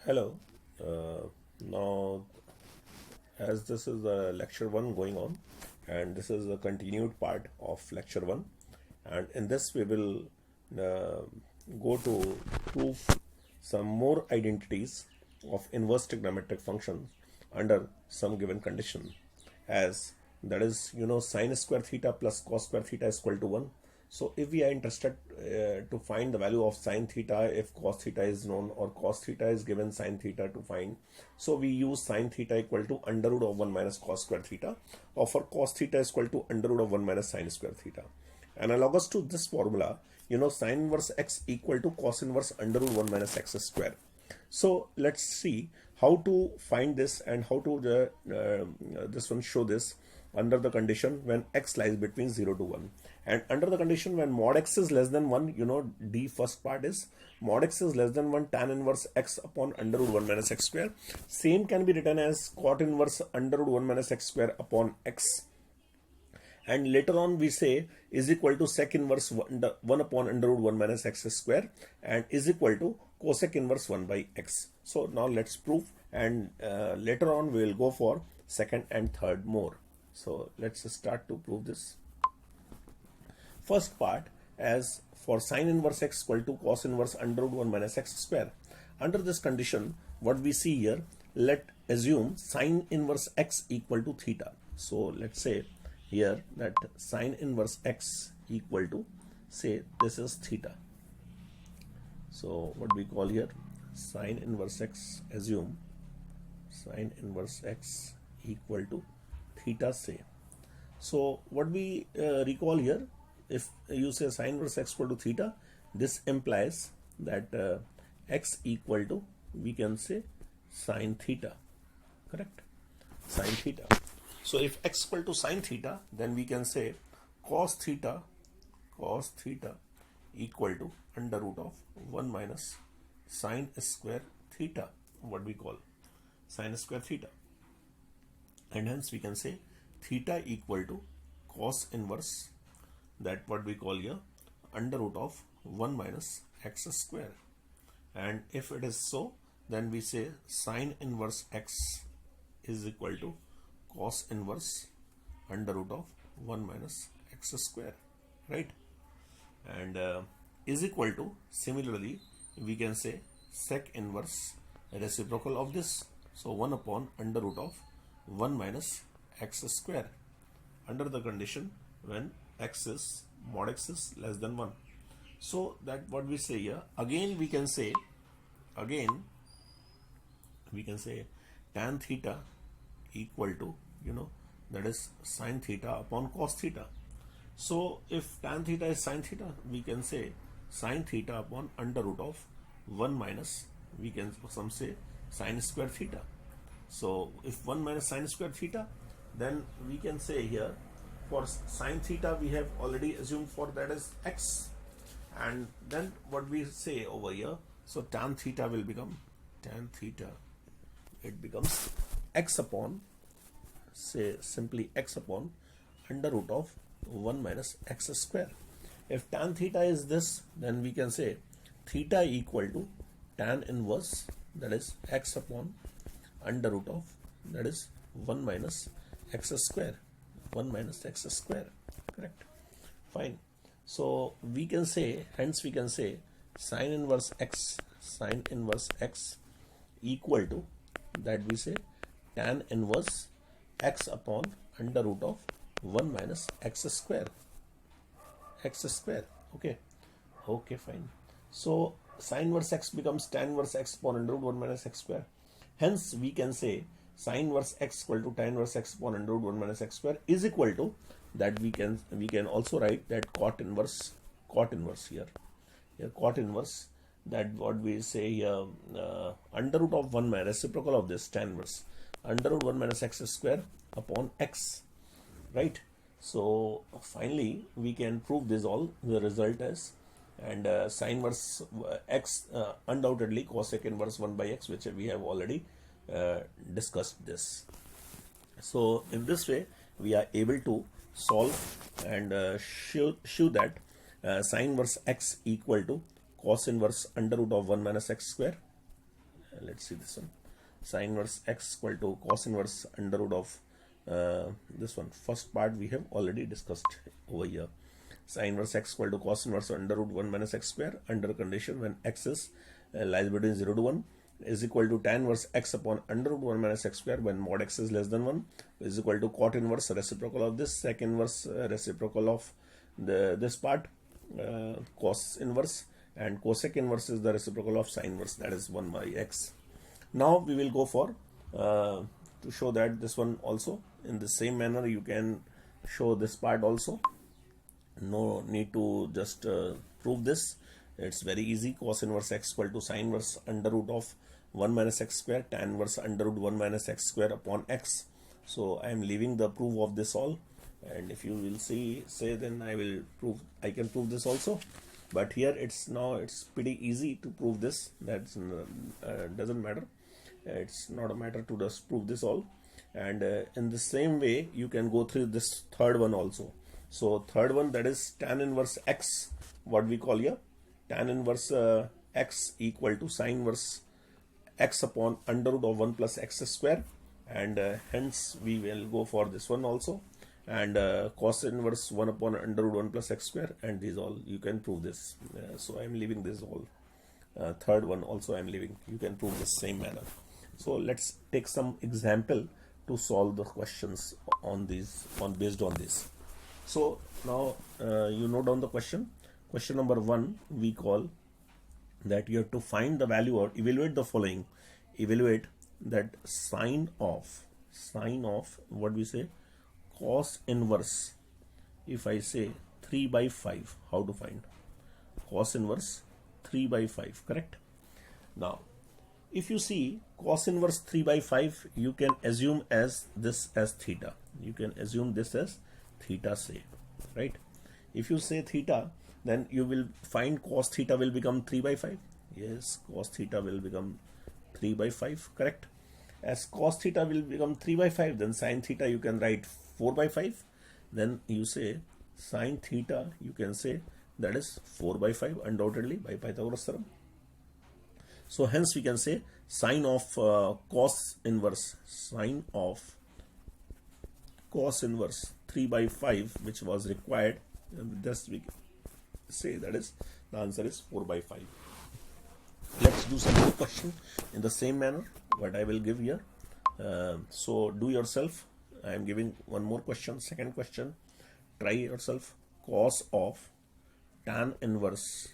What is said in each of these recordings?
Hello. Now, as this is lecture 1 going on, and this is a continued part of lecture 1, and in this we will uh, go to prove some more identities of inverse trigonometric functions under some given condition, as that is, sine square theta plus cos square theta is equal to 1. So if we are interested to find the value of sine theta, if cos theta is known or cos theta is given sine theta to find, so we use sine theta equal to under root of 1 minus cos square theta, or for cos theta is equal to under root of 1 minus sine square theta. Analogous to this formula, sine inverse x equal to cos inverse under root 1 minus x square. So let's see how to find this and how to this one show this under the condition when x lies between 0 to 1, and under the condition when mod x is less than 1, d first part is mod x is less than 1 tan inverse x upon under root 1 minus x square. Same can be written as cot inverse under root 1 minus x square upon x, and later on we say is equal to sec inverse 1 upon under root 1 minus x square and is equal to cosec inverse 1 by x. So now let's prove, and later on we will go for second and third more. So let's start to prove this. First part, as for sine inverse x equal to cos inverse under root 1 minus x square. Under this condition, what we see here, let assume sine inverse x equal to theta. So let's say here that sine inverse x equal to, say this is theta. So what we call here sine inverse x, assume sine inverse x equal to theta, say. So what we recall here, if you say sine inverse x equal to theta, this implies that x equal to, we can say sine theta, correct? Sine theta. So if x equal to sine theta, then we can say cos theta equal to under root of 1 minus sine square theta, what we call sine square theta, and hence we can say theta equal to cos inverse, that what we call here under root of 1 minus x square. And if it is so, then we say sine inverse x is equal to cos inverse under root of 1 minus x square, right? And is equal to, similarly we can say sec inverse reciprocal of this, so 1 upon under root of 1 minus x square under the condition when mod x is less than 1. So that what we say here, again we can say tan theta equal to, that is sine theta upon cos theta. So if tan theta is sine theta, we can say sine theta upon under root of 1 minus, we can some say sine square theta. So if 1 minus sine square theta, then we can say here for sine theta we have already assumed for that is x, and then what we say over here, so tan theta will become it becomes x upon, say simply x upon under root of 1 minus x square. If tan theta is this, then we can say theta equal to tan inverse, that is x upon under root of, that is 1 minus x square, 1 minus x square, correct? Fine. So we can say, hence we can say sine inverse x equal to, that we say tan inverse x upon under root of 1 minus x square, okay, fine. So sine inverse x becomes tan inverse x upon under root 1 minus x square. Hence we can say sine inverse x equal to tan inverse x upon under root 1 minus x square is equal to, that we can also write that cot inverse here cot inverse, that what we say here under root of 1 minus reciprocal of this tan inverse under root 1 minus x square upon x, right? So finally we can prove this all, the result is, and sine inverse x undoubtedly cosec inverse 1 by x, which we have already discussed this. So in this way we are able to solve and show that sine inverse x equal to cos inverse under root of 1 minus x square, let's see this one. Sin inverse x equal to cos inverse under root of this one. First part we have already discussed over here. Sin inverse x equal to cos inverse under root 1 minus x square under condition when x is lies between 0 to 1 is equal to tan inverse x upon under root 1 minus x square when mod x is less than 1 is equal to cot inverse reciprocal of this, sec inverse reciprocal of this part, cos inverse, and cosec inverse is the reciprocal of sin inverse, that is 1 by x. Now we will go for to show that this one also in the same manner you can show this part also. No need to just prove this. It's very easy. Cos inverse x equal to sin inverse under root of 1 minus x square tan inverse under root 1 minus x square upon x. So I am leaving the proof of this all, and if you will say then I can prove this also. But here it's pretty easy to prove this. That's doesn't matter. It's not a matter to just prove this all. And in the same way you can go through this third one also. So third one, that is tan inverse x, what we call here tan inverse x equal to sin inverse x upon under root of 1 plus x square, and hence we will go for this one also, and cos inverse 1 upon under root 1 plus x square, and these all you can prove this. So I am leaving this all. Third one also I am leaving. You can prove the same manner. So let's take some example to solve the questions on these based on this. So now you note down the question. Question number 1 we call that you have to find the value or evaluate the following. Evaluate that sine of what we say cos inverse. If I say 3 by 5, how to find cos inverse 3 by 5, correct? Now if you see cos inverse 3 by 5, you can assume as this as theta. You can assume this as theta, say, right? If you say theta, then you will find cos theta will become 3 by 5. Yes, cos theta will become 3 by 5, correct? As cos theta will become 3 by 5, then sin theta you can write 4 by 5. Then you say sin theta, you can say that is 4 by 5 undoubtedly by Pythagoras theorem. So hence we can say sine of cos inverse 3 by 5, which was required, thus we say that is the answer is 4 by 5. Let's do some more question in the same manner what I will give here. So do yourself. I am giving one more question. Second question, try yourself. Cos of tan inverse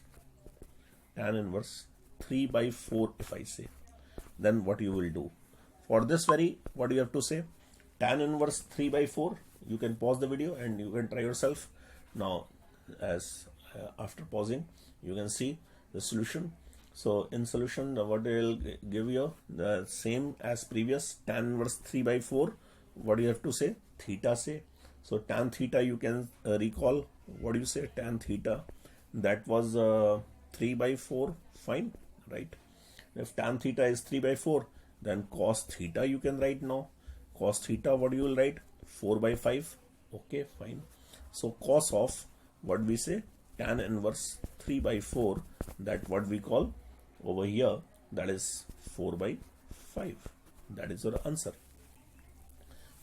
3 by 4, if I say, then what you will do? For this what you have to say? Tan inverse 3 by 4. You can pause the video and you can try yourself. Now as after pausing you can see the solution. So in solution what I will give you the same as previous. Tan inverse 3 by 4, what do you have to say? Theta, say. So tan theta you can recall. What do you say? Tan theta, that was 3 by 4, fine, right? If tan theta is 3 by 4, then cos theta you can write now. Cos theta, what you will write? 4 by 5, okay, fine. So cos of what we say? Tan inverse 3 by 4, that what we call over here, that is 4 by 5. That is your answer.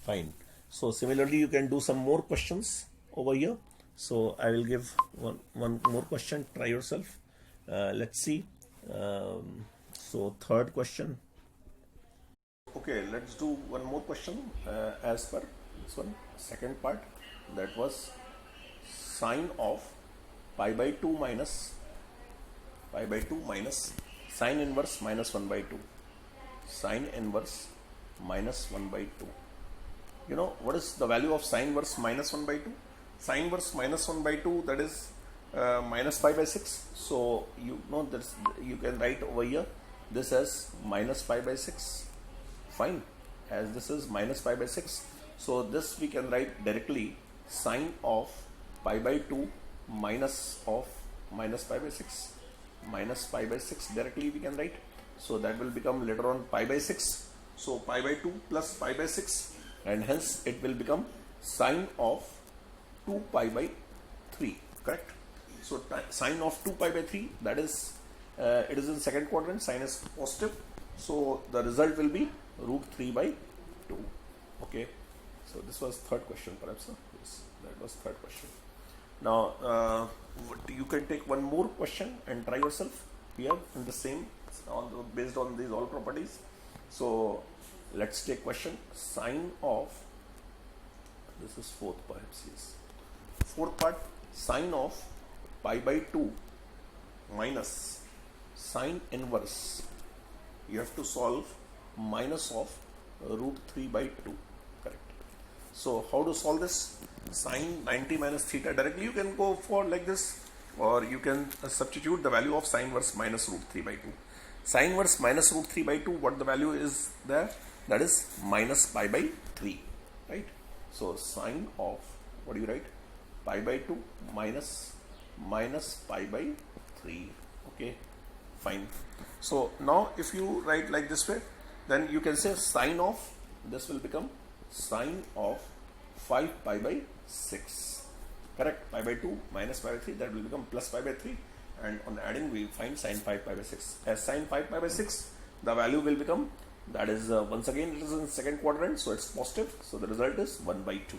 Fine. So similarly you can do some more questions over here. So I will give one more question. Try yourself. Let's see. So third question. Okay, let's do one more question as per this one. Second part, that was sine of pi by 2 minus sine inverse minus 1 by 2. Sine inverse minus 1 by 2. You know what is the value of sine inverse minus 1 by 2? Sine inverse minus 1 by 2, that is minus pi by 6. So you know that you can write over here this as minus pi by 6. Fine, as this is minus pi by 6. So this we can write directly sine of pi by 2 minus of minus pi by 6. Minus pi by 6 directly we can write. So that will become later on pi by 6. So pi by 2 plus pi by 6, and hence it will become sine of 2 pi by 3, correct? So sine of 2 pi by 3, that is it is in second quadrant, sine is positive. So the result will be root 3 by 2. Okay. So this was third question perhaps. Huh? Yes, that was third question. Now you can take one more question and try yourself here in the same based on these all properties. So let's take question sine of, this is fourth perhaps, yes. Fourth part, sine of pi by 2 minus sine inverse. You have to solve minus of root 3 by 2. Correct. So how to solve this? Sine 90 minus theta. Directly you can go for like this, or you can substitute the value of sine inverse minus root 3 by 2. Sine inverse minus root 3 by 2, what the value is there? That is minus pi by 3. Right? So sine of, what do you write? Pi by 2 minus pi by 3. Okay, fine. So now if you write like this way, then you can say sine of, this will become sine of 5 pi by 6. Correct? Pi by 2 minus pi by 3, that will become plus pi by 3. And on adding, we find sine 5 pi by 6. As sine 5 pi by 6, the value will become, that is once again it is in second quadrant, so it's positive. So the result is 1 by 2.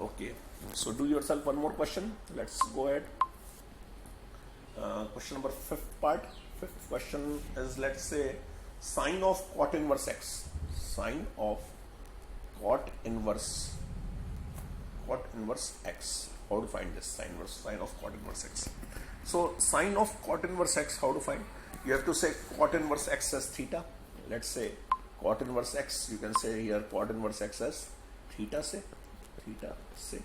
Okay. So do yourself one more question. Let's go ahead. Question number fifth part. Fifth question is, let's say, sine of cot inverse x. Sine of cot inverse x. How to find this? Sine of cot inverse x. So sine of cot inverse x, how to find? You have to say cot inverse x as theta. Let's say cot inverse x, you can say here cot inverse x as theta, say.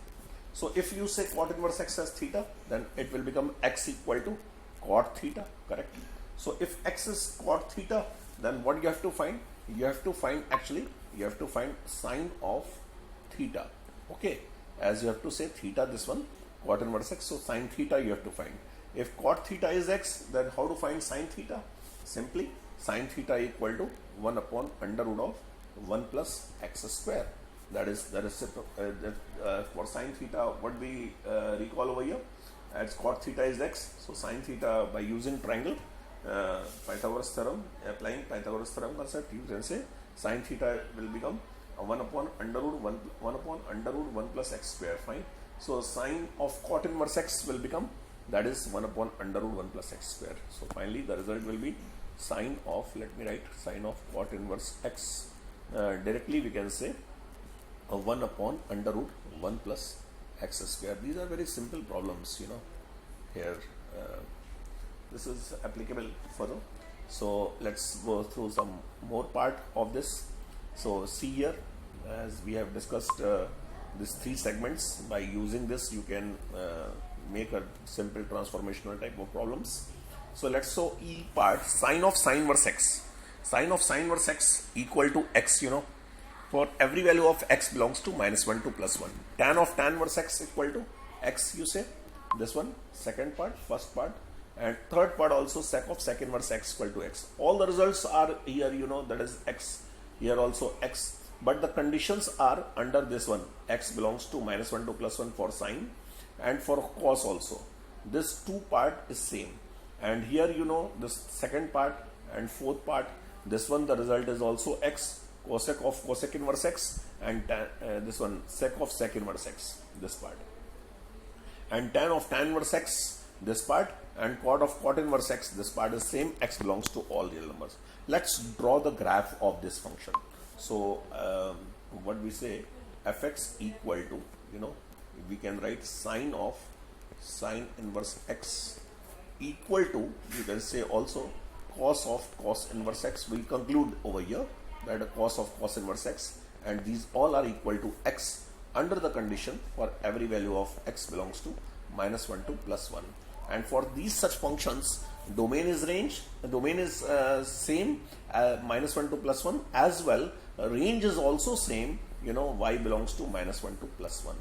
So if you say cot inverse x as theta, then it will become x equal to cot theta. Correct? So if x is cot theta, then what you have to find? You have to find sine of theta. Okay, as you have to say theta, this one cot inverse x, so sine theta you have to find. If cot theta is x, then how to find sine theta? Simply sine theta equal to 1 upon under root of 1 plus x square. That is for sine theta, what we recall over here as cot theta is x. So sine theta, by using triangle Pythagoras theorem, applying Pythagoras theorem concept, you can say sine theta will become 1 upon under root 1 plus x square. Fine. So sine of cot inverse x will become, that is 1 upon under root 1 plus x square. So finally the result will be sine of, let me write sine of cot inverse x. Directly we can say 1 upon under root 1 plus x square. These are very simple problems, you know. Here this is applicable further. So let's go through some more part of this. So see here, as we have discussed these three segments, by using this you can make a simple transformational type of problems. So let's show E part, sine of sine inverse x. Sine of sine inverse x equal to x, you know. For every value of x belongs to -1 to +1. Tan of tan inverse x equal to x, you say. This one, second part, first part, and third part also sec of sec inverse x equal to x. All the results are here, you know, that is x. Here also x. But the conditions are under this one. X belongs to -1 to +1 for sine and for cos also. This two part is same. And here, you know, this second part and fourth part, this one the result is also x. Cosec of cosec inverse x, and this one sec of sec inverse x, this part, and tan of tan inverse x, this part, and cot of cot inverse x, this part is same. X belongs to all real numbers. Let's draw the graph of this function. So what we say, fx equal to, you know, we can write sine of sine inverse x equal to, you can say also cos of cos inverse x. We conclude over here that a cos of cos inverse x, and these all are equal to x under the condition for every value of x belongs to -1 to +1. And for these such functions, domain is range, the domain is same, -1 to +1, as well range is also same, you know, y belongs to -1 to +1.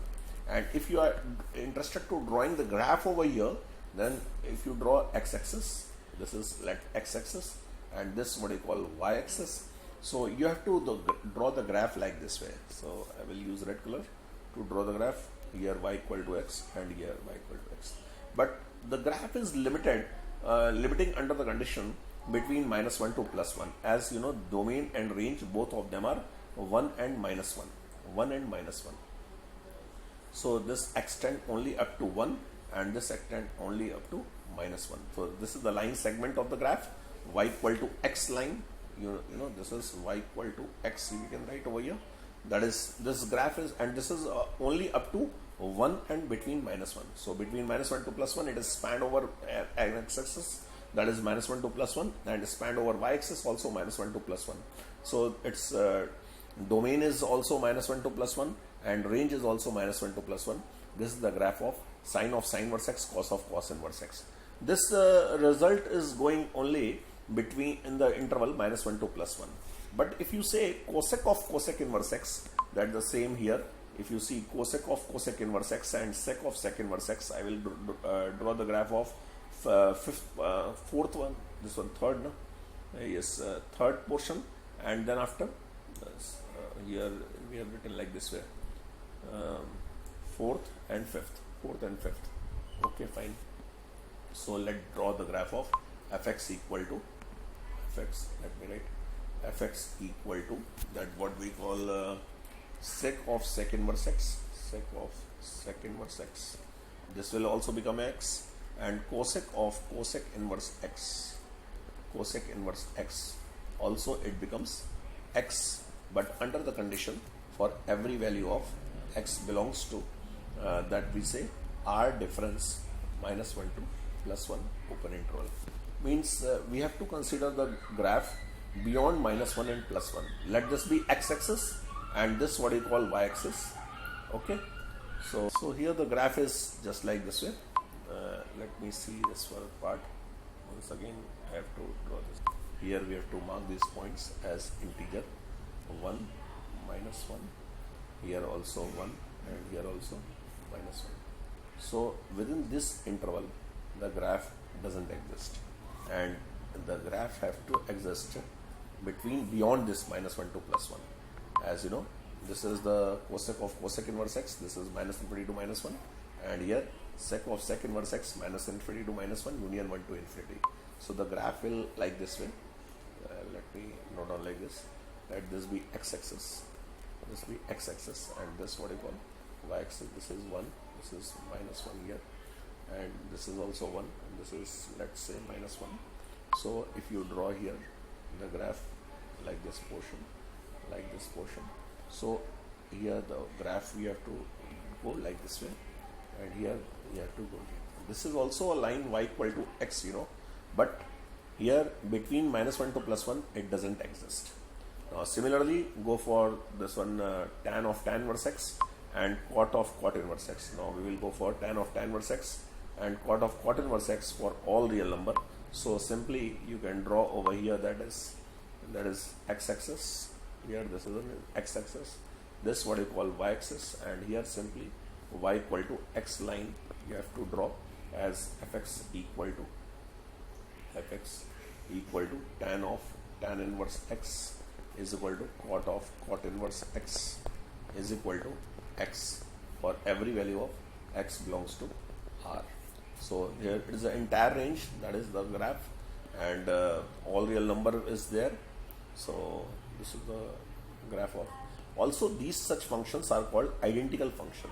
And if you are interested to drawing the graph over here, then if you draw x-axis, this is like x-axis, and this what you call y-axis. So you have to draw the graph like this way. So I will use red color to draw the graph. Here y equal to x and here y equal to x. But the graph is limiting under the condition between -1 to +1. As you know, domain and range, both of them are 1 and -1. 1 and -1. So this extend only up to 1 and this extend only up to -1. So this is the line segment of the graph. Y equal to x line. You know this is y equal to x. You can write over here. That is, this graph is, and this is only up to 1 and between -1. So between -1 to +1, it is spanned over x-axis, that is -1 to +1, and spanned over y-axis also -1 to +1. So its domain is also -1 to +1 and range is also -1 to +1. This is the graph of sine inverse x, cos of cos inverse x. This result is going only between in the interval -1 to +1. But if you say cosec of cosec inverse x, that's the same here. If you see cosec of cosec inverse x and sec of sec inverse x, I will draw the graph of fourth one, this one third, no? Yes, third portion, and then after here we have written like this way, fourth and fifth. Okay, fine. So let's draw the graph of fx equal to fx. Let me write fx equal to that what we call sec of sec inverse x. Sec of sec inverse x. This will also become x, and cosec of cosec inverse x. Cosec inverse x also it becomes x, but under the condition for every value of x belongs to that we say r difference -1 to +1 open interval. Means we have to consider the graph beyond -1 and +1. Let this be x-axis and this what you call y-axis. Okay, so here the graph is just like this way. Let me see this part once again. I have to draw this. Here we have to mark these points as integer 1, -1, here also 1, and here also -1. So within this interval the graph doesn't exist, and the graph have to exist between beyond this -1 to +1. As you know, this is the cosec of cosec inverse x, this is -infinity to -1, and here sec of sec inverse x -infinity to -1 union 1 to infinity. So the graph will like this way. Let me note down like this. Let this be x-axis, this be x-axis, and this what you call y-axis. This is 1, this is -1 here, and this is also 1, and this is, let's say, -1. So if you draw here the graph like this portion, so here the graph we have to go like this way, and here we have to go here. This is also a line y equal to x, you know, but here between -1 to +1 it doesn't exist. Now similarly go for this one, tan of tan inverse x and cot of cot inverse x. Now we will go for tan of tan inverse x and cot of cot inverse x for all real number. So simply you can draw over here, that is x-axis. Here this is an x-axis, this what you call y-axis, and here simply y equal to x line you have to draw as fx equal to tan of tan inverse x is equal to cot of cot inverse x is equal to x for every value of x belongs to R. So here it is the entire range, that is the graph, and all real number is there. So this is the graph of. Also these such functions are called identical function.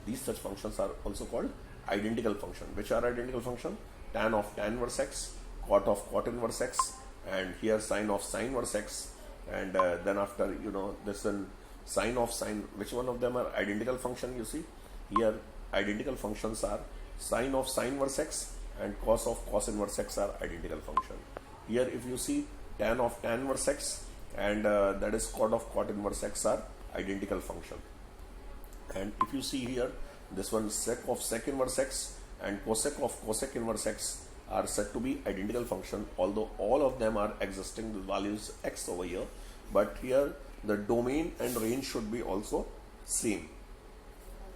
These such functions are also called identical function. Which are identical function? Tan of tan inverse x, cot of cot inverse x, and here sine of sine inverse x, and then after, you know, this one sine of sine. Which one of them are identical function? You see here identical functions are sine of sine inverse x and cos of cos inverse x are identical function. Here if you see tan of tan inverse x and that is cot of cot inverse x are identical function. And if you see here this one sec of sec inverse x and cosec of cosec inverse x are said to be identical function, although all of them are existing the values x over here, but here the domain and range should be also same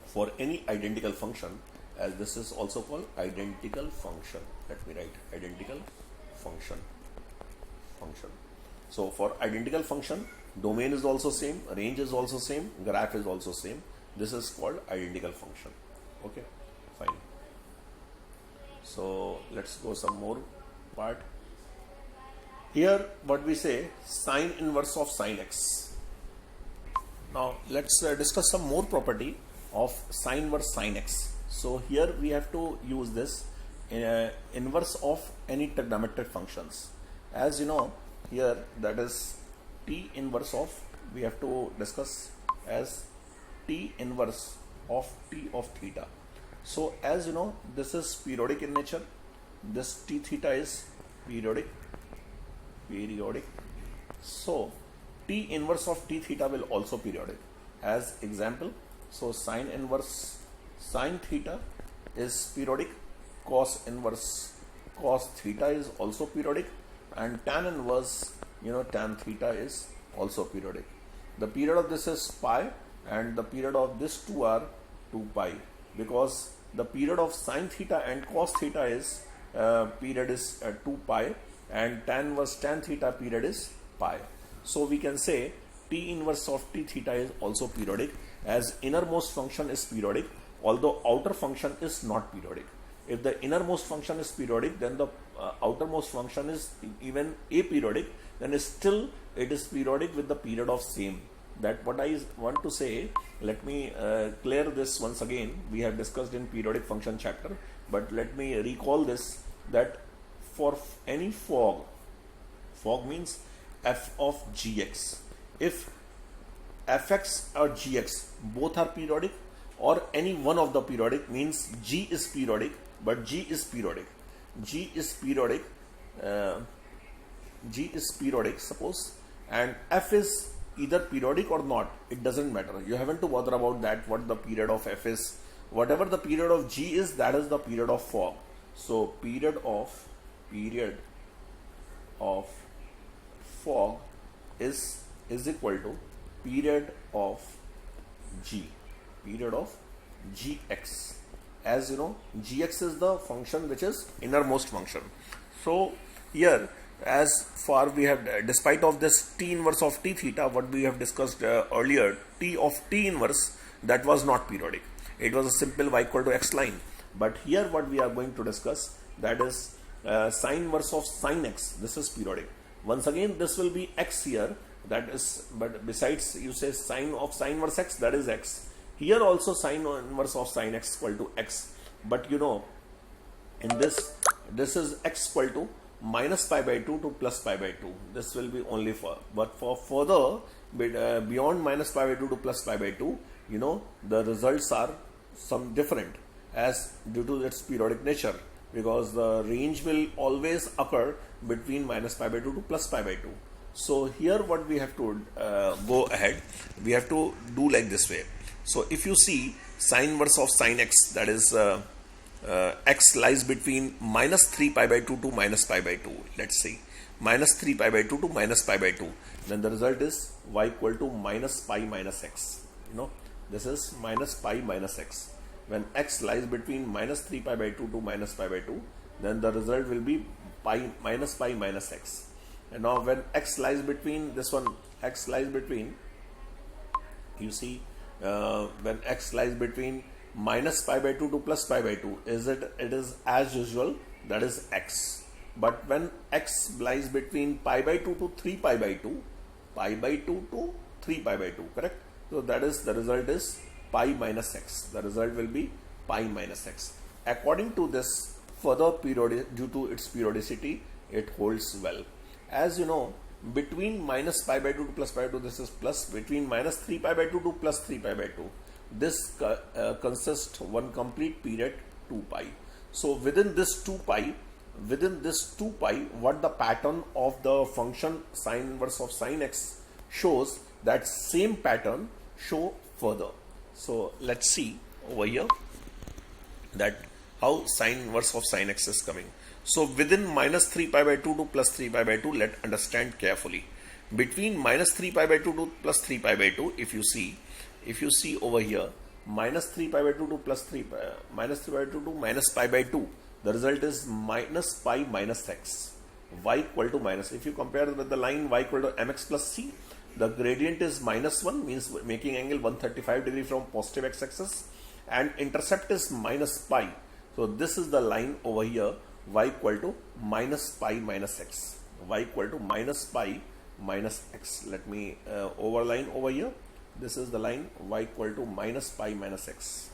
for any identical function, as this is also called identical function. Let me write identical function. So for identical function, domain is also same, range is also same, graph is also same. This is called identical function. Okay, fine. So let's go some more part. Here what we say, sine inverse of sine x. Now let's discuss some more property of sine inverse sine x. So here we have to use this inverse of any trigonometric functions. As you know, here that is t inverse of, we have to discuss as t inverse of t of theta. So as you know, this is periodic in nature. This t theta is periodic. So t inverse of t theta will also periodic. As example, so sine inverse sine theta is periodic, cos inverse cos theta is also periodic, and tan inverse, tan theta is also periodic. The period of this is pi, and the period of this two are 2 pi, because the period of sine theta and cos theta is period is 2 pi, and tan inverse tan theta period is pi. So we can say t inverse of t theta is also periodic, as innermost function is periodic, although outer function is not periodic. If the innermost function is periodic, then the outermost function is even aperiodic, then still it is periodic with the period of same. That what I want to say. Let me clear this once again. We have discussed in periodic function chapter, but let me recall this, that for any fog means f of gx. If fx or gx both are periodic, or any one of the periodic, means g is periodic, but g is periodic, suppose, and f is either periodic or not, it doesn't matter. You haven't to bother about that, what the period of f is. Whatever the period of g is, that is the period of fog. So period of fog is equal to period of gx. As you know, gx is the function which is innermost function. So here, as far we have, despite of this t inverse of t theta, what we have discussed earlier, t of t inverse, that was not periodic. It was a simple y equal to x line. But here what we are going to discuss, that is sine inverse of sine x. This is periodic. Once again, this will be x here. That is, but besides you say sine of sine inverse x, that is x. Here also sine inverse of sine x equal to x. But in this is x equal to minus pi by 2 to plus pi by 2. This will be only for, but for further beyond minus pi by 2 to plus pi by 2, the results are some different, as due to its periodic nature, because the range will always occur between minus pi by 2 to plus pi by 2. So here what we have to go ahead, we have to do like this way. So if you see sine inverse of sine x, that is x lies between minus 3 pi by 2 to minus pi by 2. Let's see, minus 3 pi by 2 to minus pi by 2. Then the result is y equal to minus pi minus x. This is minus pi minus x. When x lies between minus 3 pi by 2 to minus pi by 2, then the result will be pi minus x. And now when x lies between you see, when x lies between minus pi by 2 to plus pi by 2, it is as usual, that is x. But when x lies between pi by 2 to 3 pi by 2, pi by 2 to 3 pi by 2, correct? So that is, the result is pi minus x. The result will be pi minus x. According to this, further due to its periodicity, it holds well. As you know, between minus pi by 2 to plus pi by 2, this is plus. Between minus 3 pi by 2 to plus 3 pi by 2, this consists one complete period 2 pi. So within this 2 pi, what the pattern of the function sine inverse of sine x shows, that same pattern show further. So let's see over here that how sine inverse of sine x is coming. So within minus 3 pi by 2 to plus 3 pi by 2, let's understand carefully. Between minus 3 pi by 2 to plus 3 pi by 2, if you see over here, minus 3 pi by 2 to plus 3 pi, minus 3 by 2 to minus pi by 2, the result is minus pi minus x, y equal to minus. If you compare with the line y equal to mx plus c, the gradient is minus 1, means making angle 135 degree from positive x-axis, and intercept is minus pi. So this is the line over here, y equal to minus pi minus x. y equal to minus pi minus x. Let me overline over here. This is the line y equal to minus pi minus x.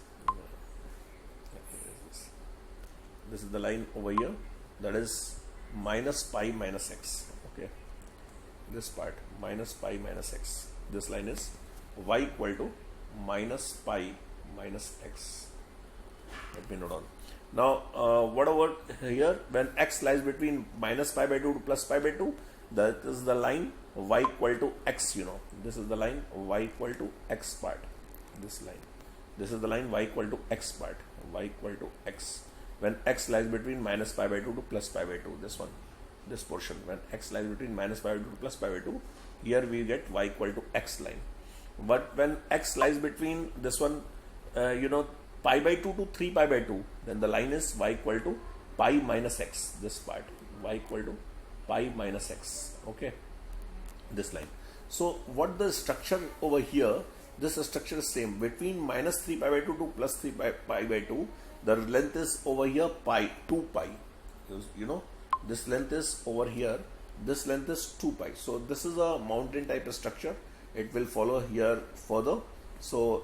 This is the line over here, that is minus pi minus x. Okay, this part minus pi minus x. This line is y equal to minus pi minus x. Let me note down. Now, what about here? When x lies between minus pi by 2 to plus pi by 2, that is the line y equal to x. This is the line y equal to x part. This line. This is the line y equal to x part. Y equal to x. When x lies between minus pi by 2 to plus pi by 2, this one, this portion, when x lies between minus pi by 2 to plus pi by 2, here we get y equal to x line. But when x lies between this one, pi by 2 to 3 pi by 2, then the line is y equal to pi minus x, this part, y equal to pi minus x, okay, this line. So what the structure over here, this structure is same, between minus 3 pi by 2 to plus 3 pi by 2, the length is over here pi, 2 pi, this length is over here, this length is 2 pi. So this is a mountain type of structure. It will follow here further. So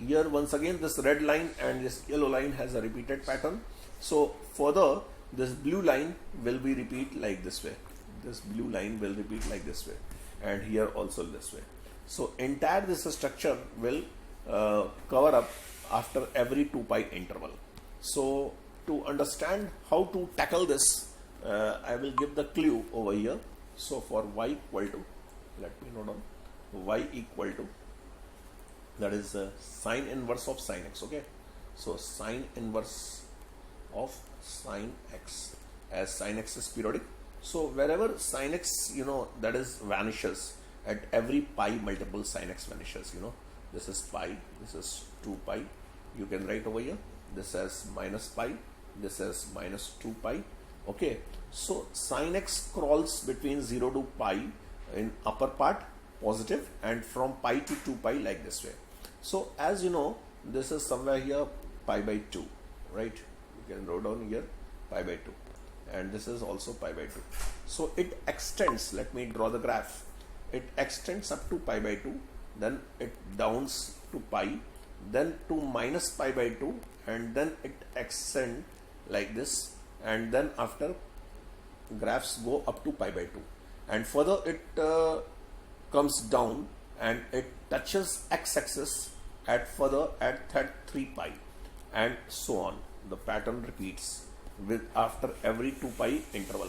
here once again this red line and this yellow line has a repeated pattern. So further this blue line will be repeat like this way. This blue line will repeat like this way, and here also this way. So entire this structure will cover up after every 2 pi interval. So to understand how to tackle this, I will give the clue over here. So for y equal to, let me note down, y equal to, that is sine inverse of sine x. Okay, so sine inverse of sine x, as sine x is periodic. So wherever sine x, that is vanishes, at every pi multiple sine x vanishes. This is pi, this is 2 pi. You can write over here. This as minus pi, this as minus 2 pi. Okay, so sine x crawls between 0 to pi in upper part positive, and from pi to 2 pi like this way. So as you know, this is somewhere here pi by 2, right? You can write down here pi by 2, and this is also pi by 2. So it extends, let me draw the graph. It extends up to pi by 2, then it downs to pi, then to minus pi by 2, and then it extends like this, and then after graphs go up to pi by 2, and further it comes down and it touches x-axis at 3 pi, and so on. The pattern repeats with after every 2 pi interval.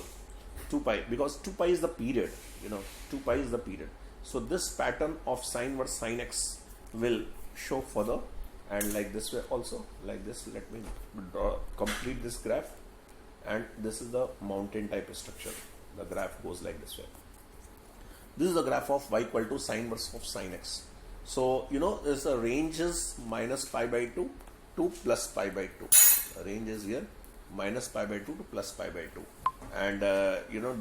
2 pi, because 2 pi is the period, 2 pi is the period. So this pattern of sine inverse sine x will show further, and like this way also, like this. Let me complete this graph, and this is the mountain type structure. The graph goes like this way. This is the graph of y equal to sine inverse of sine x. So this range is minus pi by 2 to plus pi by 2. The range is here minus pi by 2 to plus pi by 2. And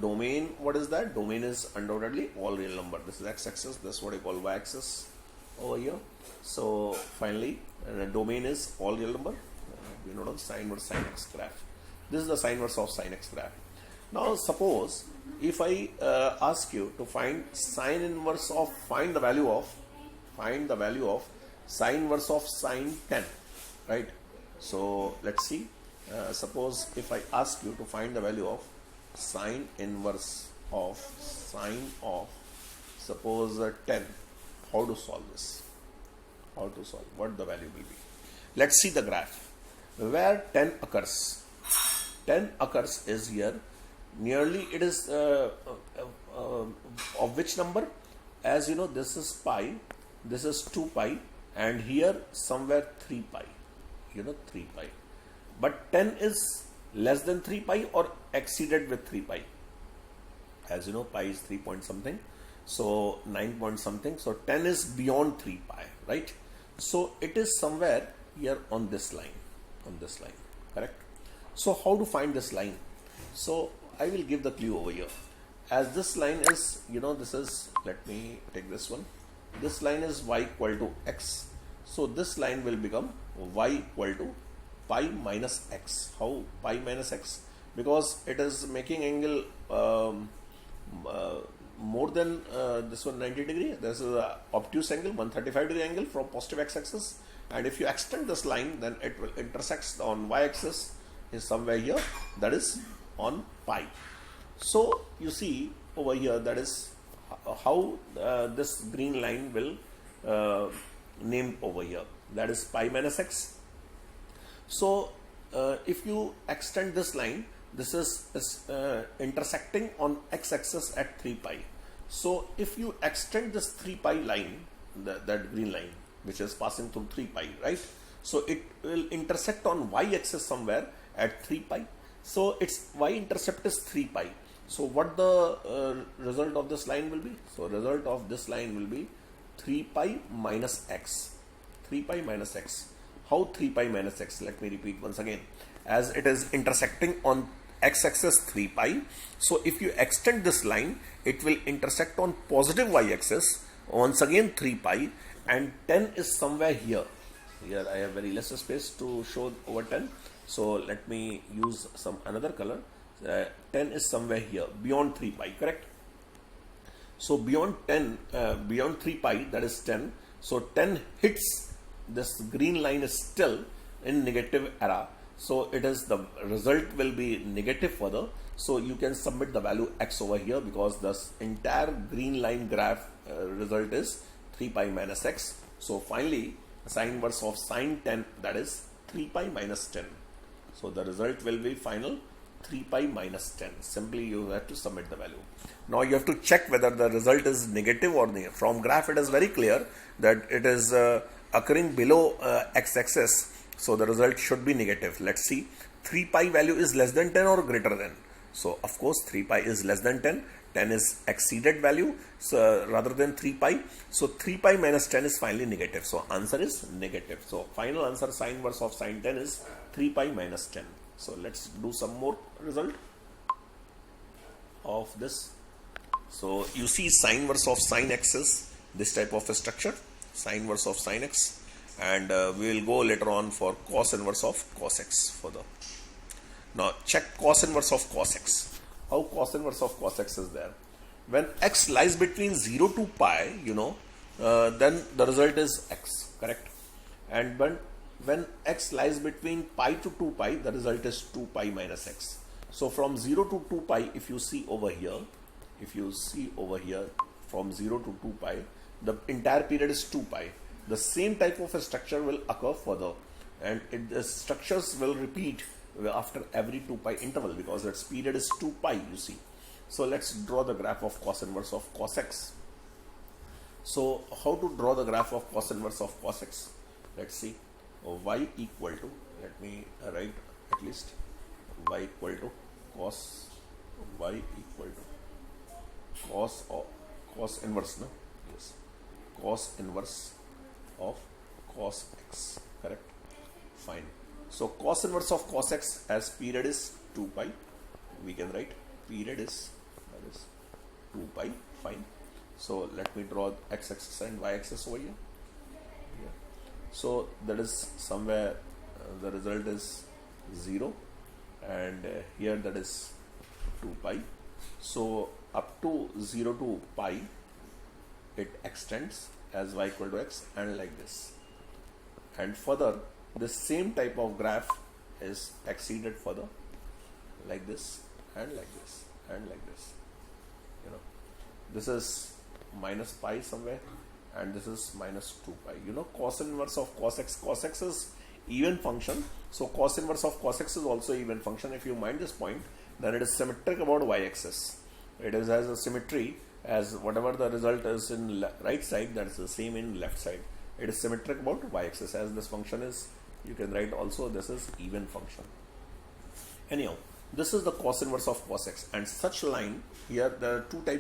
domain, what is that? Domain is undoubtedly all real number. This is x-axis, this is what I call y-axis over here. So finally the domain is all real number. Sine inverse sine x graph. This is the sine inverse of sine x graph. Now suppose if I ask you to find sine inverse of, find the value of sine inverse of sine 10, right? So let's see. Suppose if I ask you to find the value of sine inverse of sine of, suppose 10, how to solve this? How to solve? What the value will be? Let's see the graph. Where 10 occurs. 10 occurs is here. Nearly it is of which number? As this is pi, this is 2 pi, and here somewhere 3 pi. 3 pi. But 10 is less than 3 pi or exceeded with 3 pi. As pi is 3 point something, so 9 point something, so 10 is beyond 3 pi, right? So it is somewhere here on this line, correct? So how to find this line? So I will give the clue over here. As this line is, this is, let me take this one. This line is y equal to x. So this line will become y equal to pi minus x. How pi minus x? Because it is making angle more than this one 90 degree, this is a obtuse angle, 135 degree angle from positive x-axis, and if you extend this line, then it will intersect on y-axis is somewhere here, that is on pi. So you see over here, that is how this green line will named over here, that is pi minus x. So if you extend this line, this is intersecting on x-axis at 3 pi. So if you extend this 3 pi line, that green line which is passing through 3 pi, right? So it will intersect on y-axis somewhere at 3 pi. So its y-intercept is 3 pi. So what the result of this line will be? So result of this line will be 3 pi minus x. 3 pi minus x. How 3 pi minus x? Let me repeat once again. As it is intersecting on x-axis 3 pi, so if you extend this line, it will intersect on positive y-axis, once again 3 pi, and 10 is somewhere here. Here I have very less space to show over 10, so let me use some another color. 10 is somewhere here, beyond 3 pi, correct? So beyond 10, beyond 3 pi, that is 10. So 10 hits this green line is still in negative era. So it is the result will be negative further. So you can submit the value x over here, because this entire green line graph result is 3 pi minus x. So finally, sine inverse of sine 10, that is 3 pi minus 10. So the result will be final 3 pi minus 10. Simply you have to submit the value. Now you have to check whether the result is negative or negative. From graph it is very clear that it is occurring below x-axis. So the result should be negative. Let's see, 3 pi value is less than 10 or greater than. So of course 3 pi is less than 10. 10 is exceeded value, so rather than 3 pi. So 3 pi minus 10 is finally negative. So answer is negative. So final answer sine inverse of sine 10 is 3 pi minus 10. So let's do some more result of this. So you see sine inverse of sine x is this type of a structure, sine inverse of sine x, and we will go later on for cos inverse of cos x further. Now check cos inverse of cos x. How cos inverse of cos x is there? When x lies between 0 to pi, then the result is x, correct? And when x lies between pi to 2 pi, the result is 2 pi minus x. So from 0 to 2 pi, if you see over here, from 0 to 2 pi, the entire period is 2 pi. The same type of a structure will occur further, and the structures will repeat after every 2 pi interval, because its period is 2 pi, you see. So let's draw the graph of cos inverse of cos x. So how to draw the graph of cos inverse of cos x? Let's see. Y equal to, let me write at least, y equal to cos, y equal to cos inverse, no? Yes, cos inverse of cos x, correct? Fine. So cos inverse of cos x, as period is 2 pi, we can write period is, that is 2 pi, fine. So let me draw x axis and y axis over here. Yeah. So that is somewhere the result is 0, and here that is 2 pi. So up to 0 to pi it extends as y equal to x, and like this, and further the same type of graph is exceeded further, like this, and like this, and like this. This is minus pi somewhere, and this is minus 2 pi. Cos inverse of cos x is even function. So cos inverse of cos x is also even function. If you mind this point, then it is symmetric about y-axis. It is as a symmetry as whatever the result is in right side, that is the same in left side. It is symmetric about y-axis, as this function is, you can write also this is even function. Anyhow, this is the cos inverse of cos x, and such line here, there are two types.